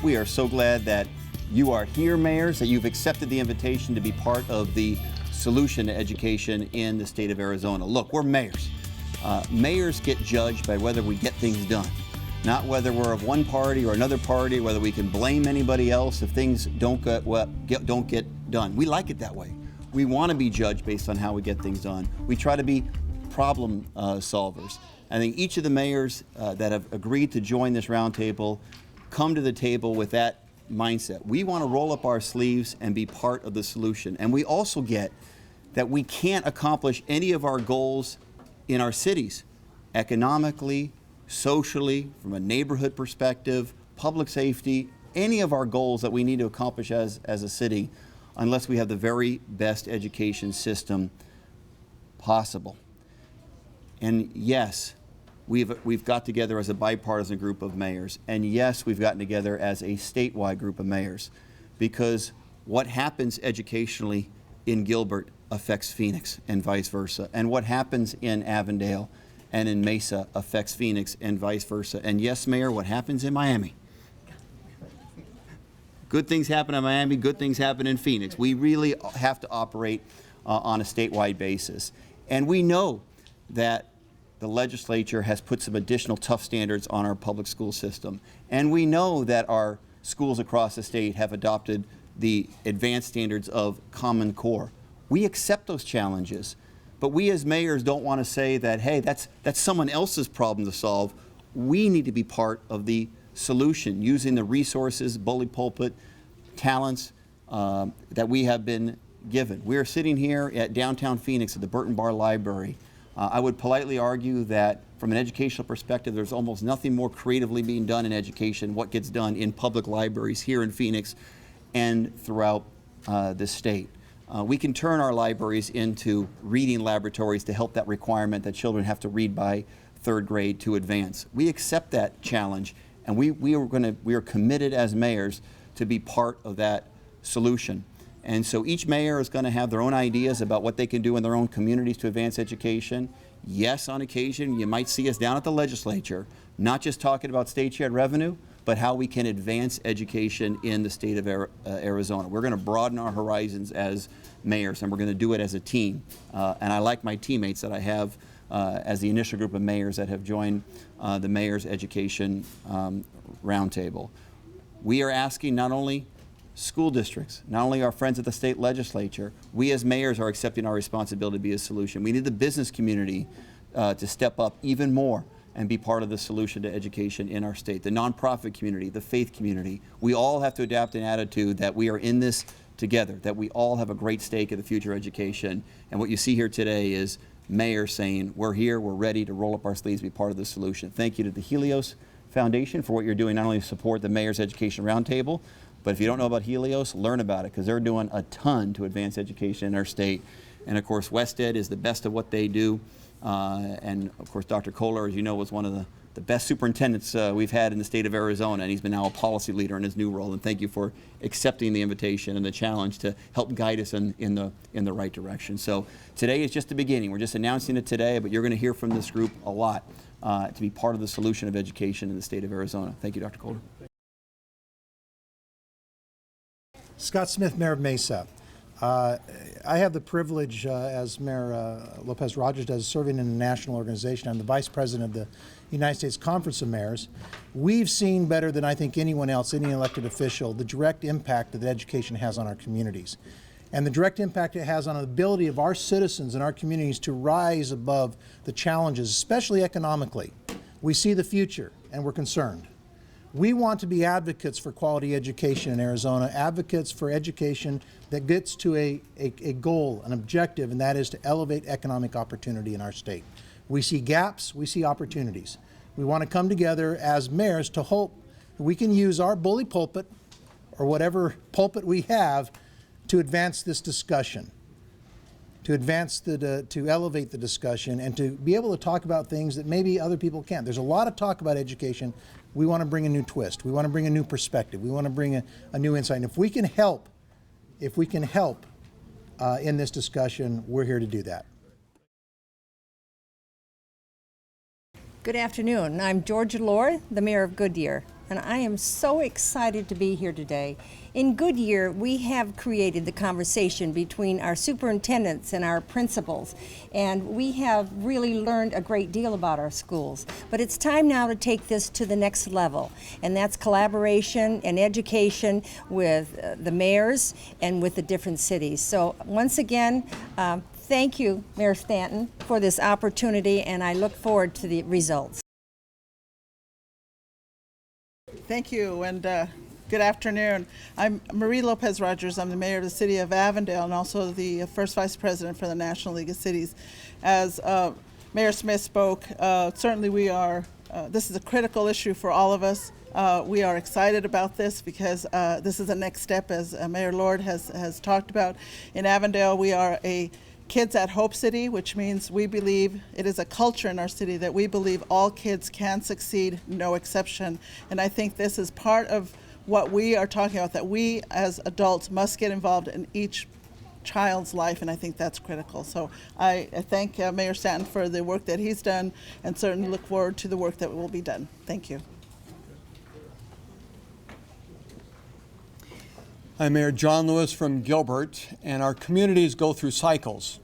We are so glad that you are here, mayors, that you've accepted the invitation to be part of the solution to education in the state of Arizona. Look, we're mayors. Mayors get judged by whether we get things done, not whether we're of one party or another party, whether we can blame anybody else if things don't get done. We like it that way. We want to be judged based on how we get things done. We try to be problem solvers. I think each of the mayors that have agreed to join this roundtable come to the table with that mindset. We want to roll up our sleeves and be part of the solution. And we also get that we can't accomplish any of our goals in our cities, economically, socially, from a neighborhood perspective, public safety, any of our goals that we need to accomplish as a city, unless we have the very best education system possible. And yes, we've got together as a bipartisan group of mayors, and yes, we've gotten together as a statewide group of mayors, because what happens educationally in Gilbert affects Phoenix and vice versa, and what happens in Avondale and in Mesa affects Phoenix and vice versa. And yes, Mayor, what happens in Miami? Good things happen in Miami, good things happen in Phoenix. We really have to operate on a statewide basis. And we know that the legislature has put some additional tough standards on our public school system. And we know that our schools across the state have adopted the advanced standards of Common Core. We accept those challenges, but we as mayors don't want to say that, hey, that's someone else's problem to solve. We need to be part of the solution using the resources, bully pulpit, talents that we have been given. We are sitting here at downtown Phoenix at the Burton Barr Library. I would politely argue that from an educational perspective, there's almost nothing more creatively being done in education, what gets done in public libraries here in Phoenix and throughout the state. We can turn our libraries into reading laboratories to help that requirement that children have to read by third grade to advance. We accept that challenge, and we are committed as mayors to be part of that solution. And so each mayor is going to have their own ideas about what they can do in their own communities to advance education. Yes, on occasion, you might see us down at the legislature, not just talking about state shared revenue, but how we can advance education in the state of Arizona. We're going to broaden our horizons as mayors, and we're going to do it as a team. And I like my teammates that I have as the initial group of mayors that have joined the Mayors Education Roundtable. We are asking not only school districts, not only our friends at the state legislature, we as mayors are accepting our responsibility to be a solution. We need the business community to step up even more and be part of the solution to education in our state. The nonprofit community, the faith community, we all have to adapt an attitude that we are in this together, that we all have a great stake in the future of education. And what you see here today is mayors saying, we're here, we're ready to roll up our sleeves, be part of the solution. Thank you to the Helios Foundation for what you're doing, not only to support the Mayors Education Roundtable, but if you don't know about Helios, learn about it, because they're doing a ton to advance education in our state. And of course, WestEd is the best of what they do. And of course, Dr. Kohler, as you know, was one of the best superintendents we've had in the state of Arizona, and he's been now a policy leader in his new role. And thank you for accepting the invitation and the challenge to help guide us in the right direction. So today is just the beginning. We're just announcing it today, but you're going to hear from this group a lot to be part of the solution of education in the state of Arizona. Thank you, Dr. Kohler. Scott Smith, Mayor of Mesa. I have the privilege, as Mayor Lopez Rogers does, serving in a national organization. I'm the Vice President of the United States Conference of Mayors. We've seen better than I think anyone else, any elected official, the direct impact that education has on our communities. And the direct impact it has on the ability of our citizens and our communities to rise above the challenges, especially economically. We see the future, and we're concerned. We want to be advocates for quality education in Arizona, advocates for education that gets to a goal, an objective, and that is to elevate economic opportunity in our state. We see gaps, we see opportunities. We want to come together as mayors to hope we can use our bully pulpit, or whatever pulpit we have, to advance this discussion, to elevate the discussion, and to be able to talk about things that maybe other people can't. There's a lot of talk about education. We want to bring a new twist. We want to bring a new perspective. We want to bring a new insight. And if we can help in this discussion, we're here to do that. Good afternoon. I'm Georgia Lohr, the Mayor of Goodyear. and I am so excited to be here today. In Goodyear, we have created the conversation between our superintendents and our principals, and we have really learned a great deal about our schools. But it's time now to take this to the next level, and that's collaboration and education with the mayors and with the different cities. So once again, thank you, Mayor Stanton, for this opportunity, and I look forward to the results. Thank you, and good afternoon. I'm Marie Lopez Rogers. I'm the mayor of the city of Avondale and also the first vice president for the National League of Cities. As Mayor Smith spoke, certainly we are, this is a critical issue for all of us. We are excited about this because this is the next step, as Mayor Lord has talked about. In Avondale, we are a Kids at Hope City, which means we believe it is a culture in our city that we believe all kids can succeed, no exception. And I think this is part of what we are talking about, that we as adults must get involved in each child's life, and I think that's critical. So I thank Mayor Stanton for the work that he's done, and certainly look forward to the work that will be done. Thank you. I'm Mayor John Lewis from Gilbert, and our communities go through cycles.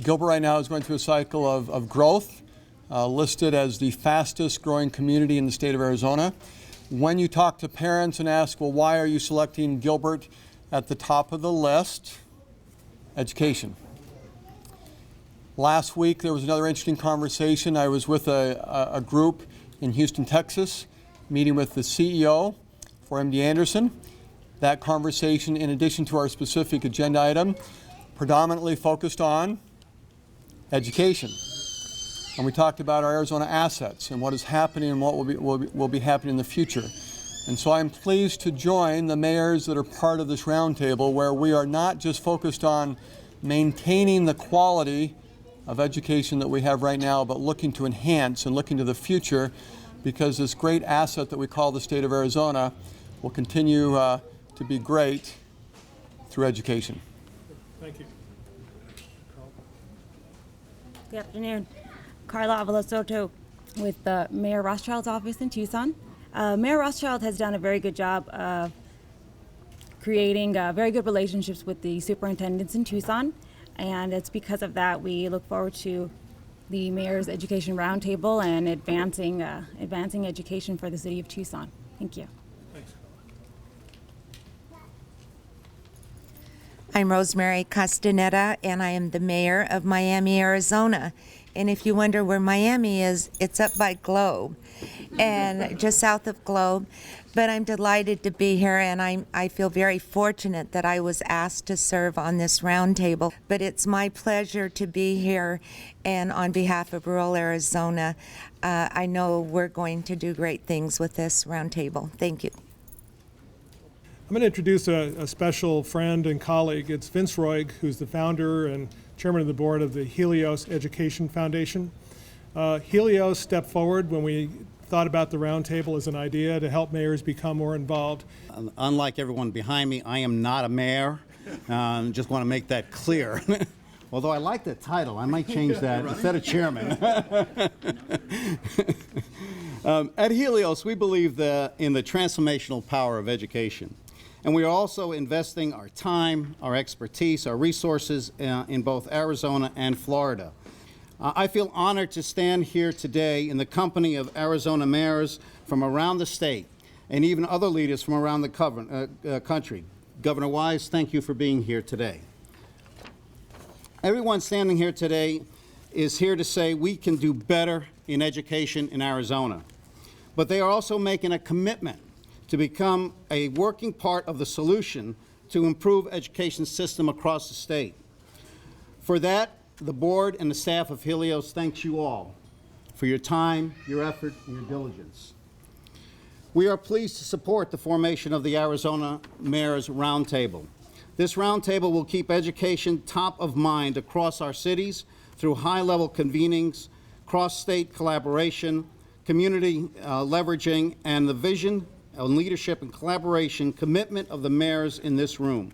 Gilbert right now is going through a cycle of growth, listed as the fastest growing community in the state of Arizona. When you talk to parents and ask, well, why are you selecting Gilbert at the top of the list? Education. Last week there was another interesting conversation. I was with a group in Houston, Texas, meeting with the CEO for MD Anderson. That conversation, in addition to our specific agenda item, predominantly focused on education. And we talked about our Arizona assets and what is happening and what will be happening in the future. And so I'm pleased to join the mayors that are part of this roundtable, where we are not just focused on maintaining the quality of education that we have right now, but looking to enhance and looking to the future, because this great asset that we call the state of Arizona will continue to be great through education. Thank you. Good afternoon. Carla Avila Soto with Mayor Rothschild's office in Tucson. Mayor Rothschild has done a very good job of creating very good relationships with the superintendents in Tucson, and it's because of that we look forward to the Mayor's Education Roundtable and advancing education for the city of Tucson. Thank you. Thanks. I'm Rosemary Castaneda, and I am the mayor of Miami, Arizona. And if you wonder where Miami is, it's up by Globe, and just south of Globe. But I'm delighted to be here, and I feel very fortunate that I was asked to serve on this roundtable. But it's my pleasure to be here, and on behalf of rural Arizona, I know we're going to do great things with this roundtable. Thank you. I'm going to introduce a special friend and colleague. It's Vince Roig, who's the founder and chairman of the board of the Helios Education Foundation. Helios stepped forward when we thought about the roundtable as an idea to help mayors become more involved. Unlike everyone behind me, I am not a mayor. Just want to make that clear. Although I like the title, I might change that instead of chairman. At Helios, we believe in the transformational power of education. And we are also investing our time, our expertise, our resources in both Arizona and Florida. I feel honored to stand here today in the company of Arizona mayors from around the state and even other leaders from around the country. Governor Wise, thank you for being here today. Everyone standing here today is here to say we can do better in education in Arizona. But they are also making a commitment to become a working part of the solution to improve education system across the state. For that, the board and the staff of Helios thanks you all for your time, your effort, and your diligence. We are pleased to support the formation of the Arizona Mayors Roundtable. This roundtable will keep education top of mind across our cities through high-level convenings, cross-state collaboration, community leveraging, and the vision, leadership, and collaboration commitment of the mayors in this room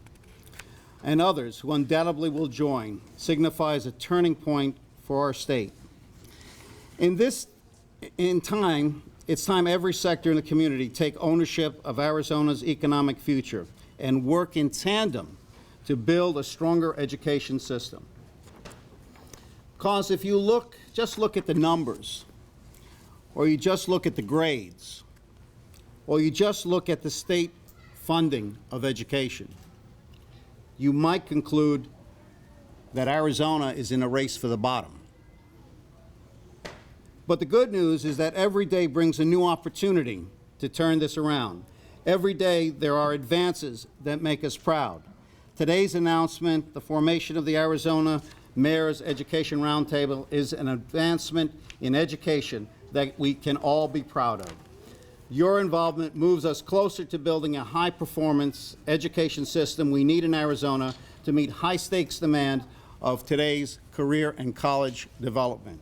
and others who undoubtedly will join signifies a turning point for our state. In time It's time every sector in the community take ownership of Arizona's economic future and work in tandem to build a stronger education system. Because if you just look at the numbers, or you just look at the grades, or you just look at the state funding of education, you might conclude that Arizona is in a race for the bottom. But the good news is that every day brings a new opportunity to turn this around. Every day there are advances that make us proud. Today's announcement, the formation of the Arizona Mayors Education Roundtable, is an advancement in education that we can all be proud of. Your involvement moves us closer to building a high-performance education system we need in Arizona to meet high-stakes demand of today's career and college development.